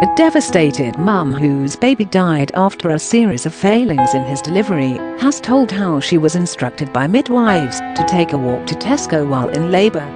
A devastated mum whose baby died after a series of failings in his delivery has told how she was instructed by midwives to take a walk to Tesco while in labour.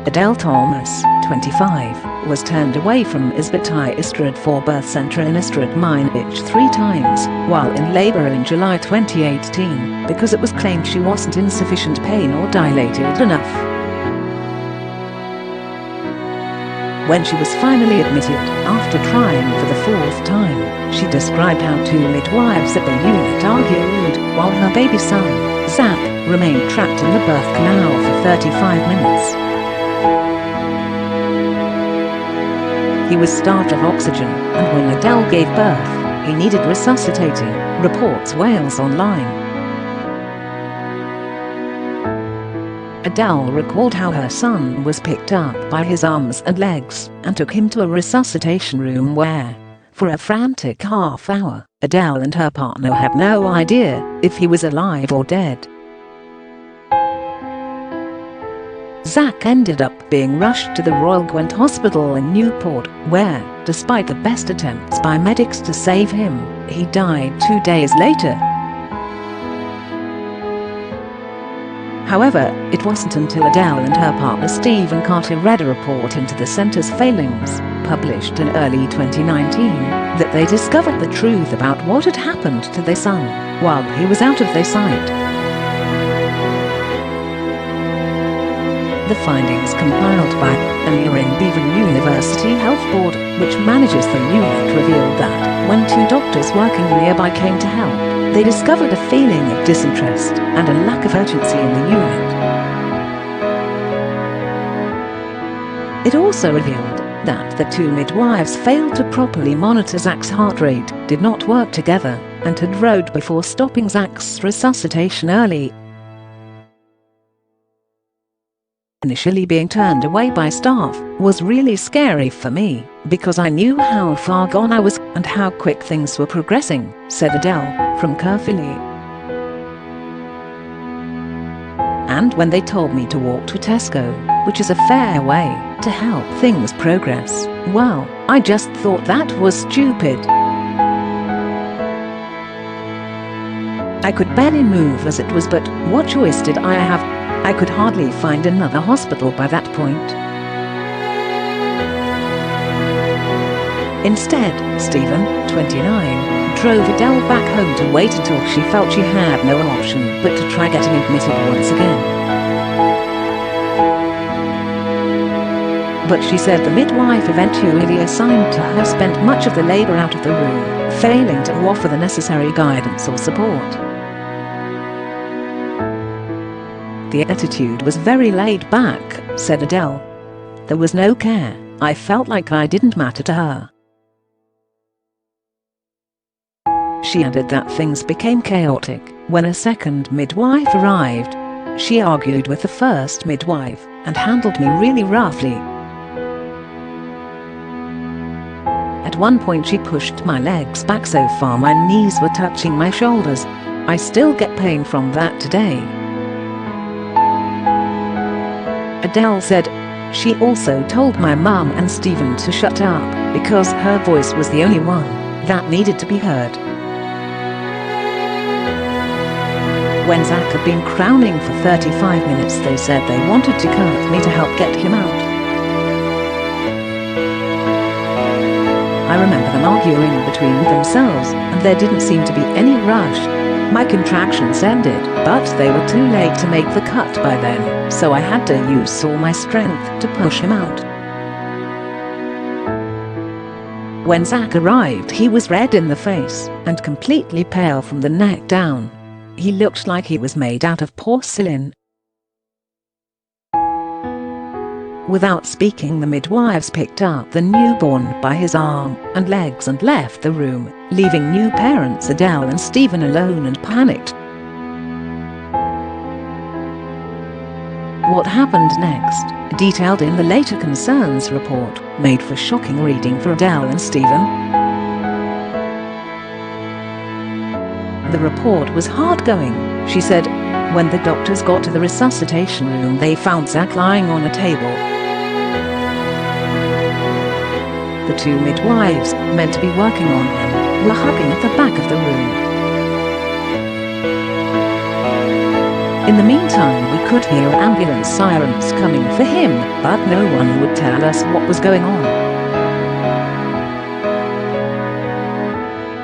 Adele Thomas, 25, was turned away from Ysbyty Ystrad Fawr birth centre in Ystrad Mynach 3 times while in labour in July 2018 because it was claimed she wasn't in sufficient pain or dilated enough. When she was finally admitted, after trying for the 4th time, she described how 2 midwives at the unit argued while her baby son, Zach, remained trapped in the birth canal for 35 minutes. He was starved of oxygen, and when Adele gave birth, he needed resuscitating, reports Wales Online. Adele recalled how her son was picked up by his arms and legs and took him to a resuscitation room where, for a frantic half hour, Adele and her partner had no idea if he was alive or dead. Zach ended up being rushed to the Royal Gwent Hospital in Newport, where, despite the best attempts by medics to save him, he died 2 days later. However, it wasn't until Adele and her partner Stephen Carter read a report into the centre's failings, published in early 2019, that they discovered the truth about what had happened to their son while he was out of their sight. The findings compiled by Aneurin Bevan University Health Board, which manages the unit, revealed that when 2 doctors working nearby came to help, they discovered a feeling of disinterest and a lack of urgency in the unit. It also revealed that the 2 midwives failed to properly monitor Zach's heart rate, did not work together, and had rowed before stopping Zach's resuscitation early. Initially being turned away by staff was really scary for me, because I knew how far gone I was and how quick things were progressing, said Adele, from Caerphilly. And when they told me to walk to Tesco, which is a fair way to help things progress, well, I just thought that was stupid. I could barely move as it was, but what choice did I have? I could hardly find another hospital by that point. Instead, Stephen, 29, drove Adele back home to wait until she felt she had no option but to try getting admitted once again. But she said the midwife eventually assigned to her spent much of the labour out of the room, failing to offer the necessary guidance or support. The attitude was very laid back, said Adele. There was no care. I felt like I didn't matter to her. She added that things became chaotic when a second midwife arrived. She argued with the first midwife and handled me really roughly. At one point she pushed my legs back so far my knees were touching my shoulders. I still get pain from that today. Adele said she also told my mum and Stephen to shut up because her voice was the only one that needed to be heard. When Zach had been crowning for 35 minutes, they said they wanted to cut me to help get him out. I remember them arguing between themselves, and there didn't seem to be any rush. My contractions ended, but they were too late to make the cut by then, so I had to use all my strength to push him out. When Zach arrived, he was red in the face and completely pale from the neck down. He looked like he was made out of porcelain. Without speaking, the midwives picked up the newborn by his arm and legs and left the room, leaving new parents Adele and Stephen alone and panicked. What happened next, detailed in the later concerns report, made for shocking reading for Adele and Stephen. The report was hard-going, she said. When the doctors got to the resuscitation room, they found Zach lying on a table. The two midwives, meant to be working on him, were hugging at the back of the room. In the meantime, we could hear ambulance sirens coming for him, but no one would tell us what was going on.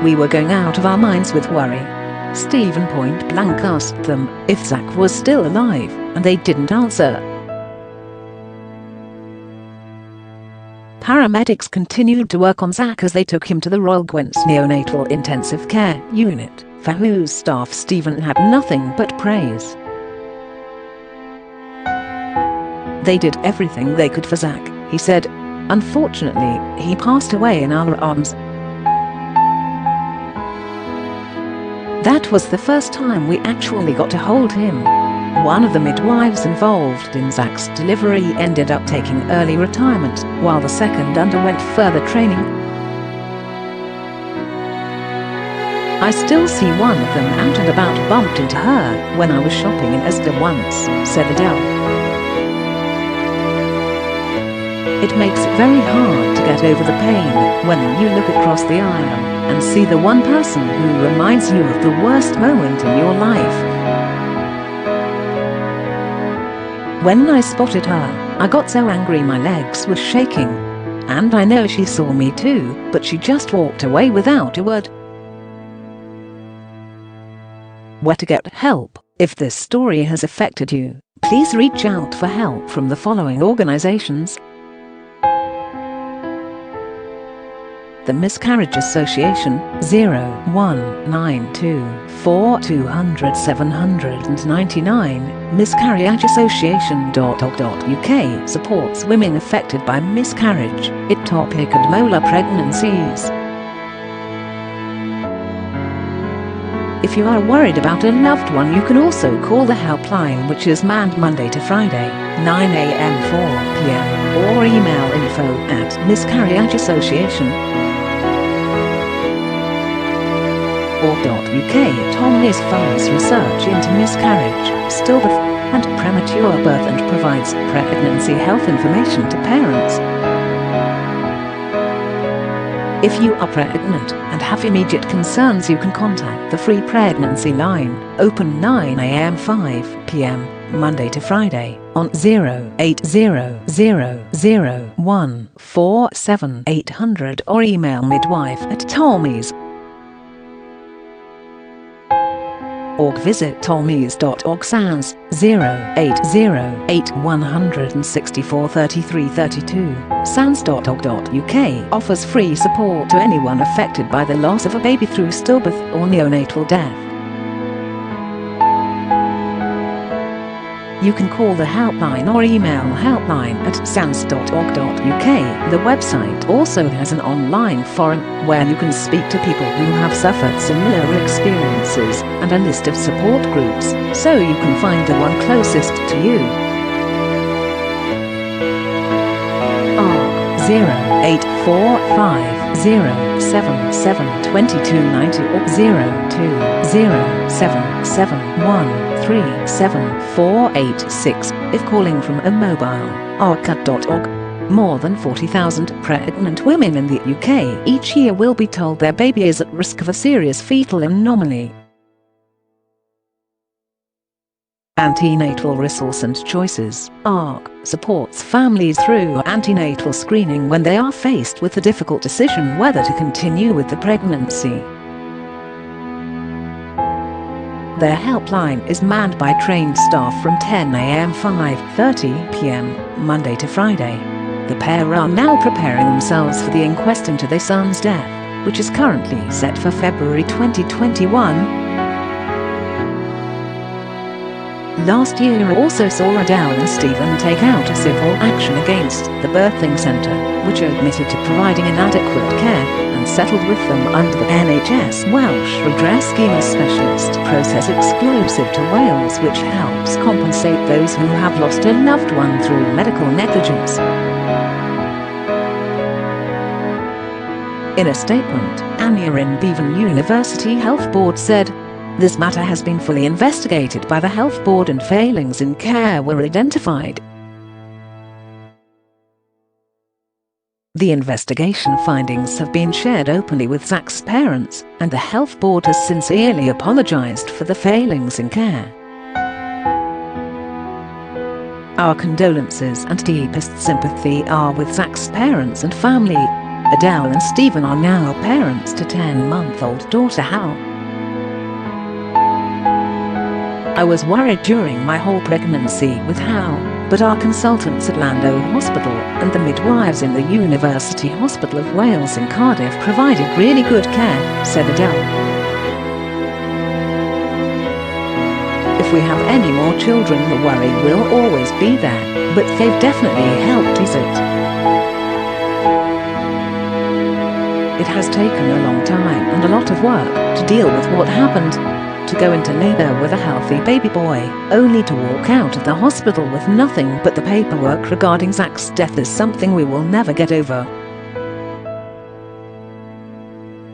We were going out of our minds with worry. Stephen point blank asked them if Zach was still alive, and they didn't answer. Paramedics continued to work on Zach as they took him to the Royal Gwent neonatal intensive care unit, for whose staff Stephen had nothing but praise. They did everything they could for Zach, he said. Unfortunately, he passed away in our arms. That was the first time we actually got to hold him. One of the midwives involved in Zach's delivery ended up taking early retirement, while the second underwent further training. I still see one of them out and about. Bumped into her when I was shopping in Ysbyty once, said Adele. It makes it very hard to get over the pain when you look across the aisle and see the one person who reminds you of the worst moment in your life. When I spotted her, I got so angry my legs were shaking. And I know she saw me too, but she just walked away without a word. Where to get help? If this story has affected you, please reach out for help from the following organizations: the Miscarriage Association, 0192 4200 799, miscarriageassociation.org.uk supports women affected by miscarriage, ectopic and molar pregnancies. If you are worried about a loved one, you can also call the helpline, which is manned Monday to Friday, 9 a.m. 4 p.m, or email info@miscarriageassociation.org.uk. Tommy's funds research into miscarriage, stillbirth, and premature birth and provides pregnancy health information to parents. If you are pregnant and have immediate concerns, you can contact the free pregnancy line, open 9 a.m. 5 p.m, Monday to Friday, on 08000147800 or email midwife@tommys.org. Visit tommys.org. SANS 0808 164 33 32. SANS.org.uk offers free support to anyone affected by the loss of a baby through stillbirth or neonatal death. You can call the helpline or email helpline@sans.org.uk. The website also has an online forum where you can speak to people who have suffered similar experiences, and a list of support groups, so you can find the one closest to you. 0845077290 or 0207713786 if calling from a mobile. arcad.org. More than 40,000 pregnant women in the UK each year will be told their baby is at risk of a serious fetal anomaly. Antenatal Resource and Choices, ARC, supports families through antenatal screening when they are faced with the difficult decision whether to continue with the pregnancy. Their helpline is manned by trained staff from 10 a.m. 5:30 p.m, Monday to Friday. The pair are now preparing themselves for the inquest into their son's death, which is currently set for February 2021. Last year also saw Adele and Stephen take out a civil action against the birthing centre, which admitted to providing inadequate care, and settled with them under the NHS Welsh Redress Scheme, a specialist process exclusive to Wales which helps compensate those who have lost a loved one through medical negligence. In a statement, Aneurin Bevan University Health Board said, "This matter has been fully investigated by the Health Board and failings in care were identified. The investigation findings have been shared openly with Zach's parents, and the health board has sincerely apologized for the failings in care. Our condolences and deepest sympathy are with Zach's parents and family. Adele and Stephen are now parents to 10-month-old daughter Hal. I was worried during my whole pregnancy with Hal, but our consultants at Lando Hospital and the midwives in the University Hospital of Wales in Cardiff provided really good care, said Adele. If we have any more children, the worry will always be there, but they've definitely helped ease it. It has taken a long time and a lot of work to deal with what happened. To go into labor with a healthy baby boy, only to walk out of the hospital with nothing but the paperwork regarding Zach's death is something we will never get over.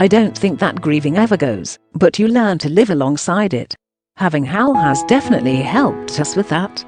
I don't think that grieving ever goes, but you learn to live alongside it. Having Hal has definitely helped us with that.